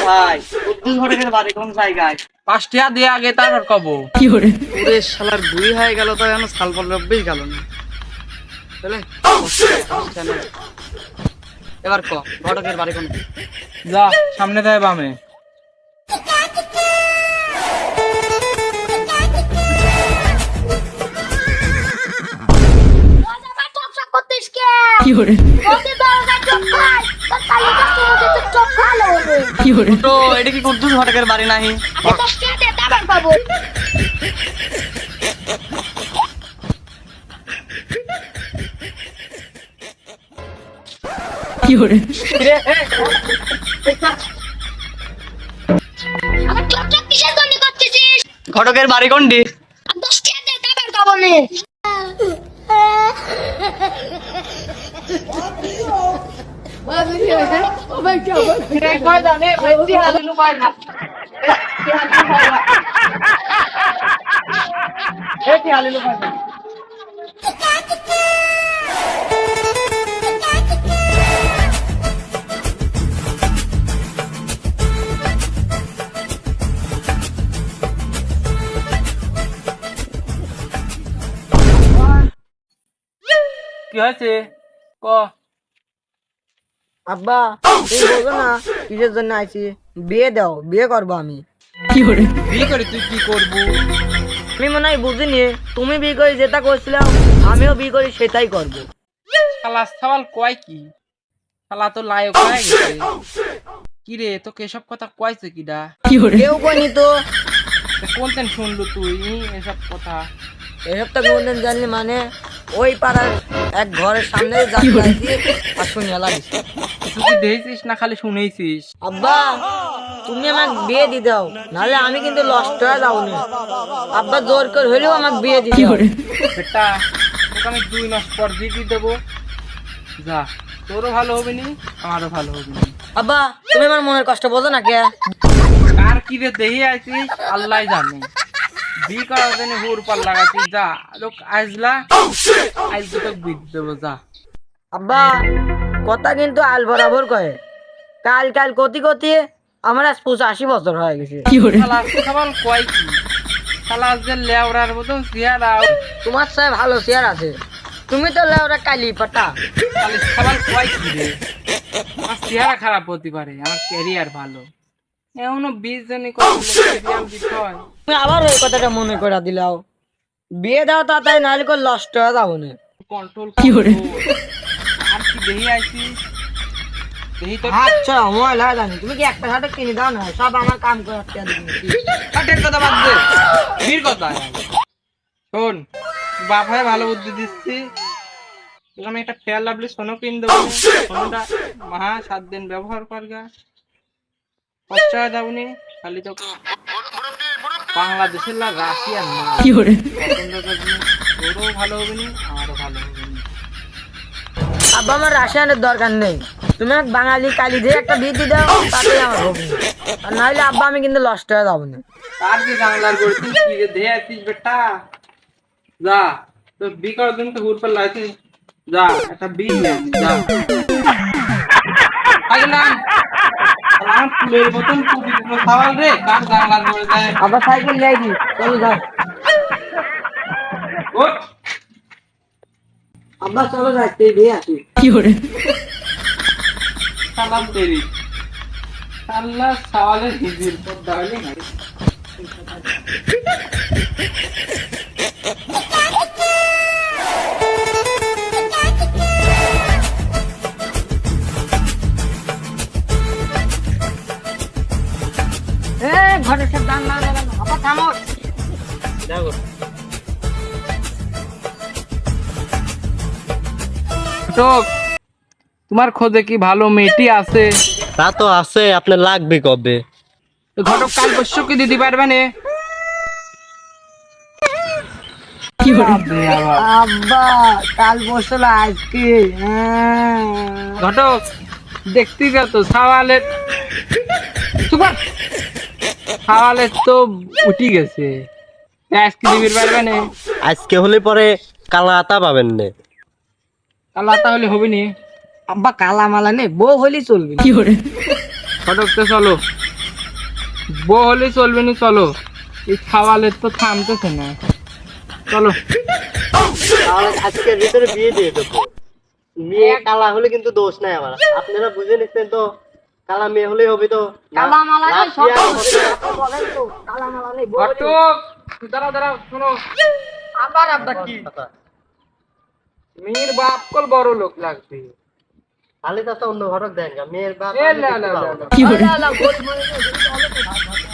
ভাই উদ্দুল ঘটকের বাড়ি কোন জায়গায়? 5 টাকা দিয়ে আগে তারপর কব। ওরে শালার বুড়ি হয়ে গেল তো এখন সাল পাল রব্বেই গেল না। চলে এবার ক ঘটকের বাড়ি কোন? যা সামনে দেয় বামে। তো এটা কি উদ্দুল ঘটকের বাড়ি নাহি? ঘটকের বাড়ি কোনটি? কি হয়েছে ক? আব্বা তুমি বলছো না কিসের জন্য আইছি? বিয়ে দাও, বিয়ে করবো আমি। বিয়ে করে তুই কি করবো? আমি মনে হয় বুঝিনি, তুমি বিয়ে করে যেটা করছিলাম আমিও বিয়ে করি সেটাই করবো। শালা সওয়াল কয় কি? শালা তো লায়ক হয়ে গেছে। কি রে তোকে এসব কথা কইছে কিডা? কেউ কইনি তো। কোনদিন শুনলু তুই এসব কথা? এসব তো কোনদিন জানি, মানে ওই পাড়ার এক ঘরের সামনে যাচ্ছি আর শুনিয়া লাগিস। তুই কি দেখছিস না খালি শুনেছিস? আব্বা তুমি আমাকে বিয়ে দিয়ে দাও, নাহলে আমি কিন্তু লস্ট হয়ে যাবো না। আব্বা জোর করে হলেও আমাকে বিয়ে দিয়ে দাও। বেটা তোকে আমি 2 মাস পর দিয়ে দেবো। যা তোরও ভালো হবে নি আমারও ভালো হবে নি। আব্বা তুমি আমার মনের কষ্ট বোঝো না কে? কার কি রে দেহি আছিস আল্লাহ জানে। বিয়ে করার জন্য হুর পাল লাগাচ্ছিস। যা লোক আইজলা আইজ তোকে বিয়ে দেবো যা। আব্বা কথা কিন্তু আল বরাবর কয়ে। কাল কাল কতি কতি আমার আজ 85 বছর হয়ে গেছে। শালা সওয়াল কয় কি? শালা যে লেওরার মতন চেহারা। তোমার সাথে ভালো চেয়ার আছে, তুমি তো লেওরা কালি পাটা। খালি সওয়াল কয় কি রে? আমার চেহারা খারাপ হতে পারে, আমার ক্যারিয়ার ভালো। এমনও 20 জনই ক্যারিয়ার দিতে হয়। তুমি আবার ওই কথাটা মনে করে দিলাও। বিয়ে দাও তাড়াতাড়ি, নাহলে করে লস্ট হয়ে যাবো না। কন্ট্রোল কি করে? আর কি দেহি আইছিস? দেহি তো আচ্ছা ময়লা জানি, তুমি কি একটা শার্ট কিনে দাও না, সব আমার কাম করে হাটের কথা বাদ দে, বীর কথা। শোন বাপ হয় ভালো বুদ্ধি দিচ্ছি, তোকে আমি একটা ফেয়ার লাভলি সোনো কিনে দেবো। সোনোটা 7 দিন ব্যবহার করগা, খরচা হয়ে যাবনি। খালি তো বাংলাদেশের না রাশিয়ার না পছন্দ করবি, তোরও ভালো হবে নি আমারও ভালো হবে নি। আব্বা আমার রাসায়নের দরকার নেই, তুমি এক বাঙালি কালি দিয়ে একটা বিয়ে দিয়ে দাও, তাতেই আমার হবে না। আর নাহলে আব্বা আমি কিন্তু লস্ট হয়ে যাবো না। তার কি বাংলার করছিস কি রে দেহে আছিস বেটা? যা তোর বি করার জন্য তো হুর পার লাগছিস। যা একটা বি নিয়ে আয়, যা আগে না আমার ফুলের মতন পবিত্র সওয়াল রে, কার বাংলার করে দেয়? আব্বা সাইকেল নিয়ে আইছি, চলো যাও। ওঠ আব্বা চলো যাইতে বিয়ে আসি। সালাম তেরি আল্লাহ সওয়ালের হিজির পর দাঁড়ালে না। ঘরের সব দান না আব্বা থামো। দেখো তোমার খোঁজে কি ভালো মেয়েটি আছে? তা তো আছে, আপনার লাগবে কবে? ঘটক কাল পরশু কি দিতে পারবে না? আব্বা কাল বসে আজকে ঘটক দেখতে তো সাওয়ালের সাওয়ালের তো উঠি গেছে, আজকে দিবির পারবে না? আজকে হলে পরে কালা আতা পাবেন না। আল্লাহ তাহলে হবে নি। আব্বা কালা মালা নেই, বউ হলেই চলবে না। ঘটকতে চলো, বউ হলেই চলবে না, চলো। এই খাওয়ালের তো থামতেছে না, চলো। তাহলে আজকের ভিতরে বিয়ে দিয়ে দেবো। মেয়ে কালা হলে কিন্তু দোষ নাই আমার, আপনারা বুঝে নিচ্ছেন তো। কালা মেয়ে হলেই হবে তো। কালা মালা নেই, লাভ সব বিয়ে হচ্ছে। হবে না। আপনি বলেন তো, কালা মালা নেই, বউ হলেই- ঘটক, দাঁড়াও দাঁড়াও, শোনো। আবার আব্বা কি? মেয়ের বাপ কল বড় লোক লাগবে। তাহলে তো অন্য ঘটক দেন গা, মেয়ের বাপ এ আমি লা দেখতে লা পাবো লা না। লা। আল্লাহ, আল্লাহ, গরিব মানুষ, গরিব হলে তো ভাত ভাত।